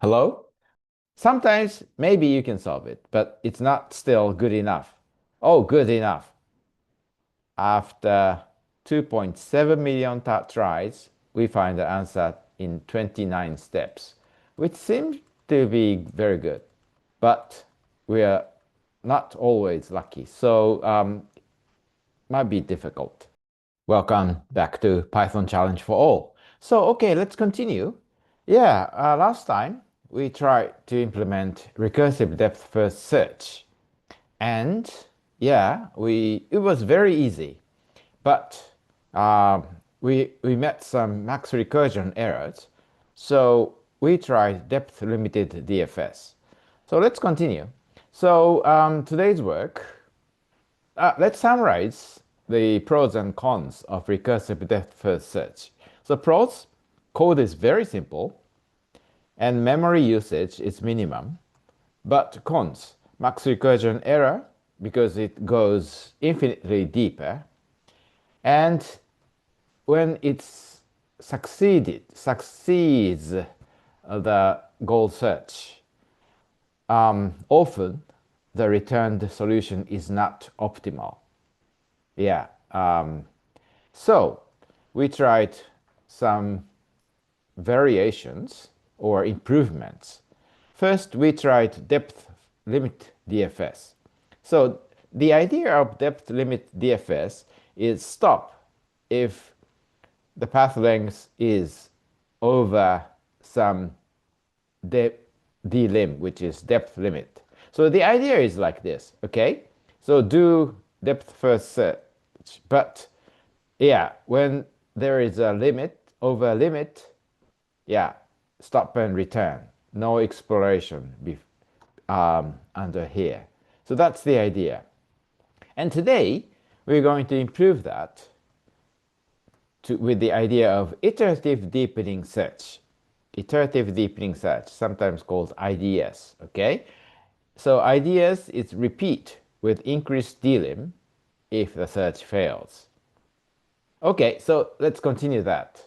Hello? Sometimes maybe you can solve it, but it's not still good enough. Oh, good enough. After 2.7 million tries, we find the answer in 29 steps, which seems to be very good. But we are not always lucky, so might be difficult. Welcome back to Python Challenge for All. So, okay, let's continue. Yeah, last time we tried to implement recursive depth first search. And yeah, it was very easy. But we met some max recursion errors. So we tried depth limited DFS. So let's continue. So today's work, let's summarize the pros and cons of recursive depth first search. So pros, code is very simple and memory usage is minimum. But cons, max recursion error because it goes infinitely deeper. And when it's succeeds the goal search, often the returned solution is not optimal. Yeah. So we tried some variations or improvements. First, we tried depth limit DFS. So the idea of depth lim DFS is stop if the path length is over some dlim, which is depth limit. So the idea is like this, okay? So do depth first search, but yeah, when there is a limit, over a limit, yeah, stop and return. No exploration under here. So that's the idea. And today, we're going to improve that with the idea of iterative deepening search. Iterative deepening search, sometimes called IDS, okay? So IDS is repeat with increased dlim if the search fails. Okay, so let's continue that.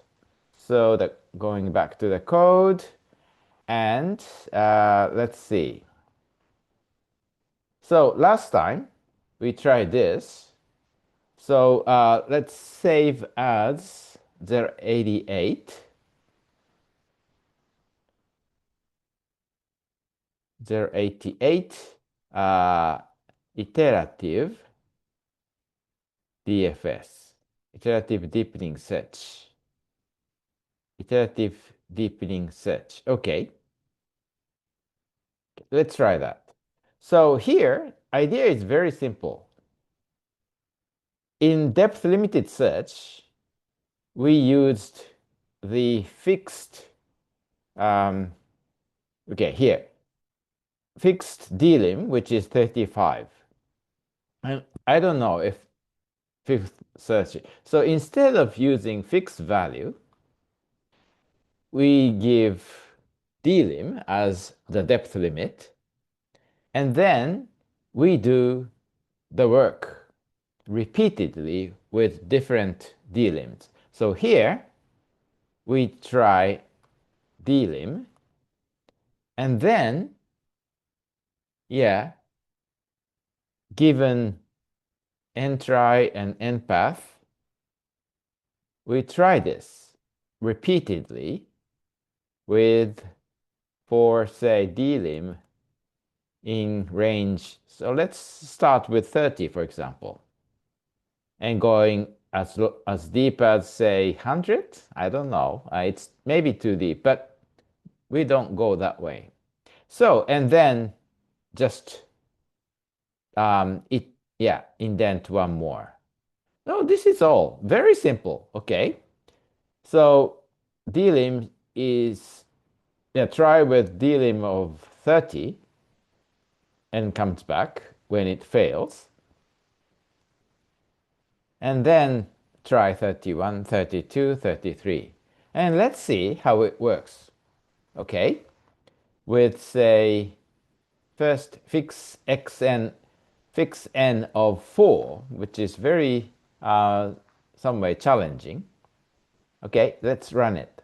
So going back to the code, and let's see. So last time we tried this. So let's save as 088, 088 iterative DFS, iterative deepening search. Iterative deepening search. Okay, let's try that. So here, idea is very simple. In depth limited search, we used the fixed, okay, here, fixed dlim, which is 35. And I don't know if fifth search. So instead of using fixed value, we give dlim as the depth limit, and then we do the work repeatedly with different dlims. So here we try dlim, and then, yeah, given entry and endpath, we try this repeatedly with, for say, dlim in range. So let's start with 30, for example, and going as deep as, say, 100. I don't know. It's maybe too deep, but we don't go that way. So, and then just indent one more. No, this is all very simple. Okay. So dlim is, yeah, try with dlim of 30 and comes back when it fails. And then try 31, 32, 33. And let's see how it works. Okay. With, say, first fix xn, fix n of 4, which is very some way challenging. Okay, let's run it.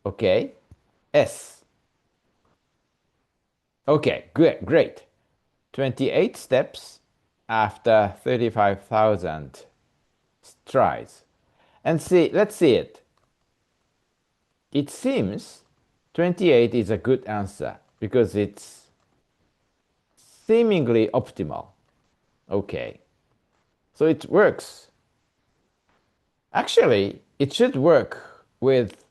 Okay, s. Okay, good, great. 28 steps after 35,000 tries. And see, let's see it. It seems 28 is a good answer because it's seemingly optimal. Okay, so it works. Actually, it should work with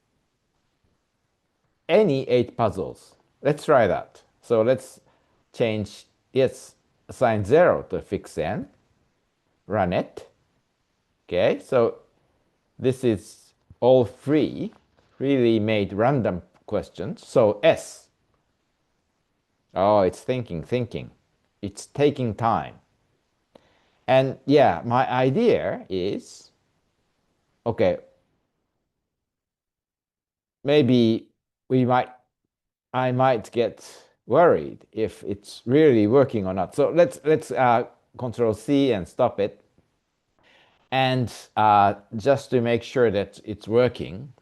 any 8 puzzles. Let's try that. So let's change, yes, assign 0 to fix n, run it. Okay, so this is all free, freely made random questions. So S. Oh, it's thinking. It's taking time. And yeah, my idea is okay, maybe we might I might get worried if it's really working or not. So let's control C and stop it. And just to make sure that it's working,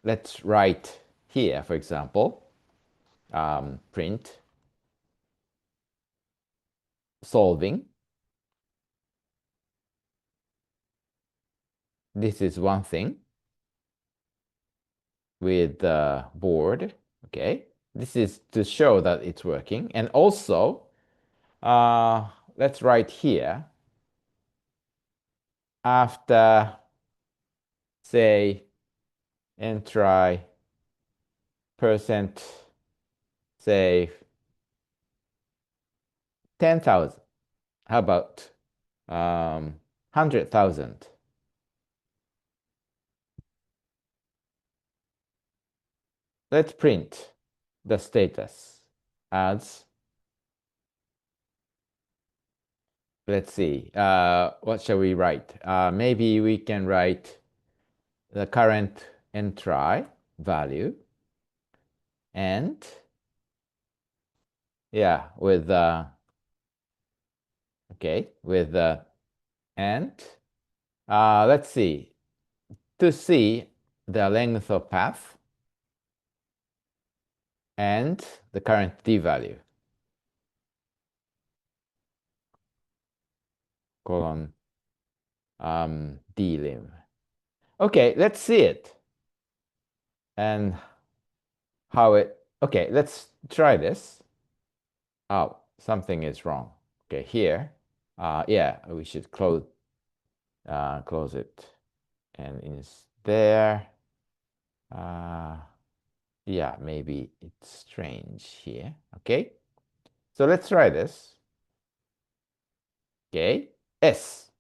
let's write here, for example, print solving. This is one thing with the board. Okay, this is to show that it's working. And also, uh, let's write here after, say, and try percent, say 10,000. How about 100,000? Let's print the status as, let's see, what shall we write? Maybe we can write the current entry value and yeah, with okay, with and let's see, to see the length of path and the current d value, colon dlim. Okay, let's see it and how it. Okay, let's try this. Oh, something is wrong. Okay, here. Yeah, we should close it, and it's there. Uh, yeah, maybe it's strange here. Okay, so let's try this. Okay, S.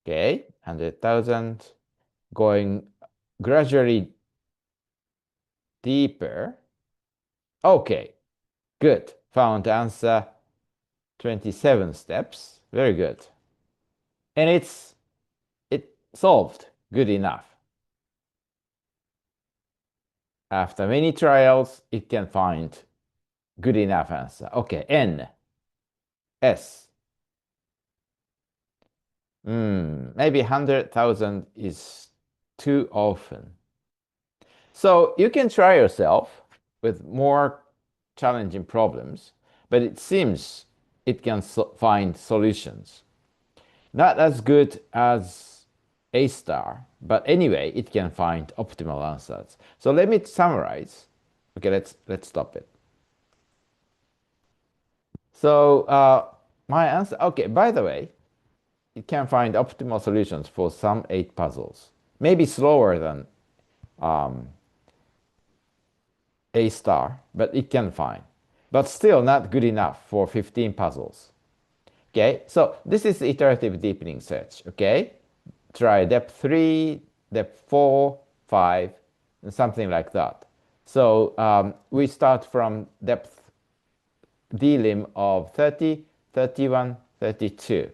Okay, 100,000 going gradually deeper. Okay, good. Found answer 27 steps. Very good. And it solved good enough. After many trials, it can find good enough answer. Okay, N, S. Maybe 100,000 is too often. So you can try yourself with more challenging problems, but it seems it can find solutions. Not as good as A star, but anyway, it can find optimal answers. So let me summarize. Okay, let's stop it. So my answer. Okay, by the way, it can find optimal solutions for some 8 puzzles. Maybe slower than A star, but it can find. But still not good enough for 15 puzzles. Okay, so this is the iterative deepening search. Okay, try depth 3, depth 4, 5, and something like that. So we start from depth dlim of 30, 31, 32.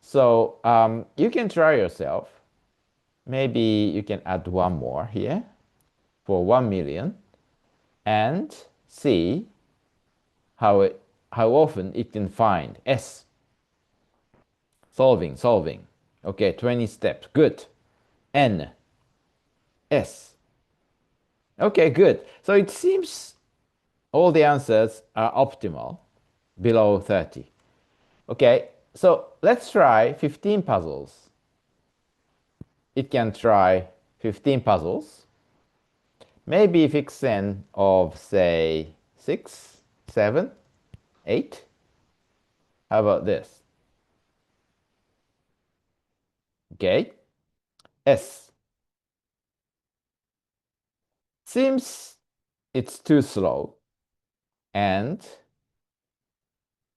So you can try yourself. Maybe you can add one more here for 1 million and see how often it can find S. Solving. Okay, 20 steps. Good. N. S. Okay, good. So it seems all the answers are optimal below 30. Okay, so let's try 15 puzzles. It can try 15 puzzles. Maybe fix n of, say, 6, 7, 8. How about this? Okay, S. Seems it's too slow and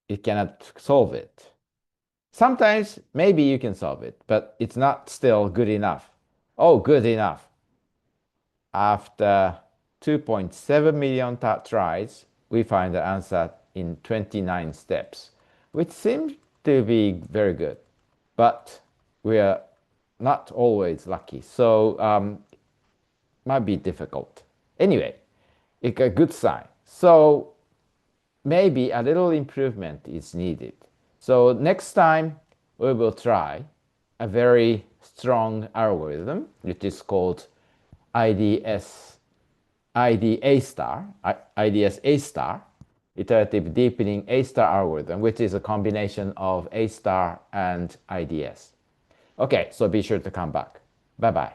it cannot solve it. Sometimes maybe you can solve it, but it's not still good enough. Oh, good enough. After 2.7 million tries, we find the answer in 29 steps, which seems to be very good. But we are not always lucky, so might be difficult. Anyway, it's a good sign. So maybe a little improvement is needed. So next time we will try a very strong algorithm, which is called IDS, IDA star, IDS A star, iterative deepening A star algorithm, which is a combination of A star and IDS. Okay, so be sure to come back. Bye bye.